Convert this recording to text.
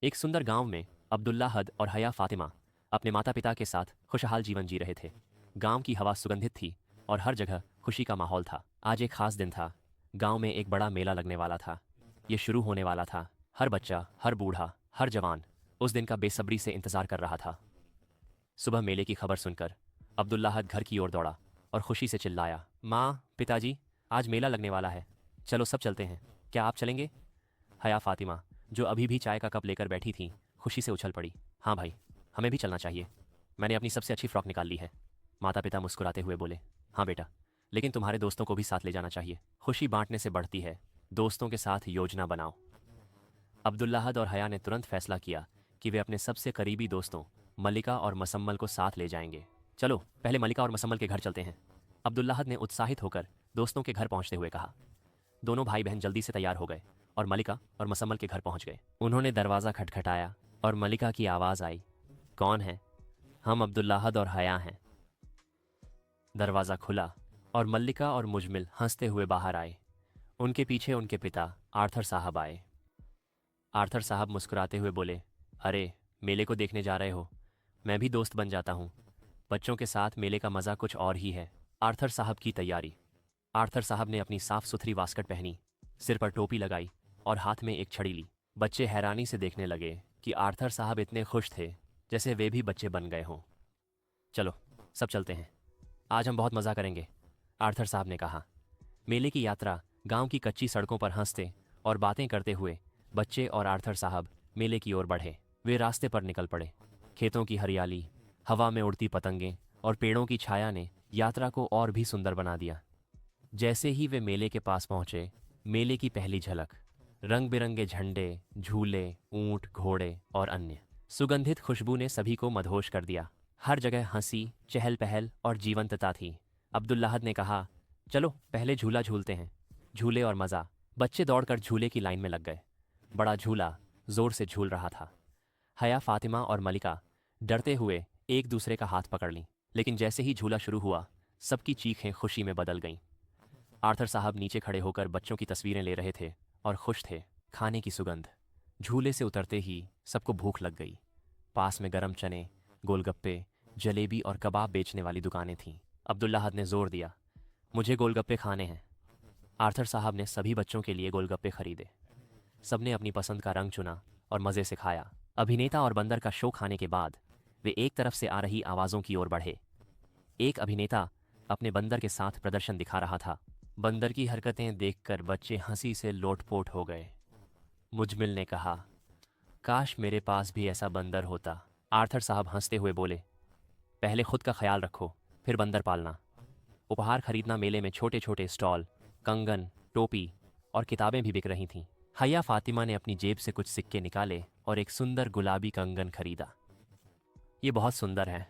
एक सुंदर गांव में अब्दुल्ला हद और हया फातिमा अपने माता पिता के साथ खुशहाल जीवन जी रहे थे। गांव की हवा सुगंधित थी और हर जगह खुशी का माहौल था। आज एक खास दिन था। गांव में एक बड़ा मेला लगने वाला था। ये शुरू होने वाला था। हर बच्चा, हर बूढ़ा, हर जवान उस दिन का बेसब्री से इंतजार कर रहा था। सुबह मेले की खबर सुनकर अब्दुल्ला हद घर की ओर दौड़ा और खुशी से चिल्लाया, माँ, पिताजी, आज मेला लगने वाला है। चलो सब चलते हैं। क्या आप चलेंगे? हया फातिमा, जो अभी भी चाय का कप लेकर बैठी थी, खुशी से उछल पड़ी। हाँ भाई, हमें भी चलना चाहिए। मैंने अपनी सबसे अच्छी फ्रॉक निकाल ली है। माता पिता मुस्कुराते हुए बोले, हाँ बेटा, लेकिन तुम्हारे दोस्तों को भी साथ ले जाना चाहिए। खुशी बांटने से बढ़ती है। दोस्तों के साथ योजना बनाओ। अब्दुल्लाहद और हया ने तुरंत फैसला किया कि वे अपने सबसे करीबी दोस्तों मलिका और मसम्मल को साथ ले जाएंगे। चलो पहले मलिका और मसम्मल के घर चलते हैं, अब्दुल्लाहद ने उत्साहित होकर दोस्तों के घर पहुंचते हुए कहा। दोनों भाई बहन जल्दी से तैयार हो गए और मलिका और मसम्मल के घर पहुंच गए। उन्होंने दरवाज़ा खटखटाया और मलिका की आवाज़ आई, कौन है? हम अब्दुल्लाहद और हया हैं। दरवाज़ा खुला और मल्लिका और मुजमिल हंसते हुए बाहर आए। उनके पीछे उनके पिता आर्थर साहब आए। आर्थर साहब मुस्कुराते हुए बोले, अरे, मेले को देखने जा रहे हो? मैं भी दोस्त बन जाता हूँ। बच्चों के साथ मेले का मज़ा कुछ और ही है। आर्थर साहब की तैयारी। आर्थर साहब ने अपनी साफ सुथरी वास्कट पहनी, सिर पर टोपी लगाई और हाथ में एक छड़ी ली। बच्चे हैरानी से देखने लगे कि आर्थर साहब इतने खुश थे जैसे वे भी बच्चे बन गए हों। चलो सब चलते हैं, आज हम बहुत मज़ा करेंगे, आर्थर साहब ने कहा। मेले की यात्रा गांव की कच्ची सड़कों पर हंसते और बातें करते हुए बच्चे और आर्थर साहब मेले की ओर बढ़े। वे रास्ते पर निकल पड़े। खेतों की हरियाली, हवा में उड़ती पतंगें और पेड़ों की छाया ने यात्रा को और भी सुंदर बना दिया। जैसे ही वे मेले के पास पहुंचे, मेले की पहली झलक, रंग बिरंगे झंडे, झूले, ऊंट, घोड़े और अन्य सुगंधित खुशबू ने सभी को मदहोश कर दिया। हर जगह हंसी, चहल पहल और जीवंतता थी। अब्दुल्लाहद ने कहा, चलो पहले झूला झूलते हैं। झूले और मज़ा। बच्चे दौड़कर झूले की लाइन में लग गए। बड़ा झूला जोर से झूल रहा था। हया, फातिमा और मलिका डरते हुए एक दूसरे का हाथ पकड़ लीं, लेकिन जैसे ही झूला शुरू हुआ, सबकी चीखें खुशी में बदल गईं। आर्थर साहब नीचे खड़े होकर बच्चों की तस्वीरें ले रहे थे और खुश थे। खाने की सुगंध। झूले से उतरते ही सबको भूख लग गई। पास में गरम चने, गोलगप्पे, जलेबी और कबाब बेचने वाली दुकानें थीं। अब्दुल्लाहद ने जोर दिया, मुझे गोलगप्पे खाने हैं। आर्थर साहब ने सभी बच्चों के लिए गोलगप्पे खरीदे। सबने अपनी पसंद का रंग चुना और मज़े से खाया। अभिनेता और बंदर का शो खाने के बाद वे एक तरफ से आ रही आवाज़ों की ओर बढ़े। एक अभिनेता अपने बंदर के साथ प्रदर्शन दिखा रहा था। बंदर की हरकतें देखकर बच्चे हंसी से लोटपोट हो गए। मुजमिल ने कहा, काश मेरे पास भी ऐसा बंदर होता। आर्थर साहब हंसते हुए बोले, पहले खुद का ख्याल रखो, फिर बंदर पालना। उपहार खरीदना। मेले में छोटे छोटे स्टॉल, कंगन, टोपी और किताबें भी बिक रही थीं। हया फातिमा ने अपनी जेब से कुछ सिक्के निकाले और एक सुंदर गुलाबी कंगन खरीदा। ये बहुत सुंदर है,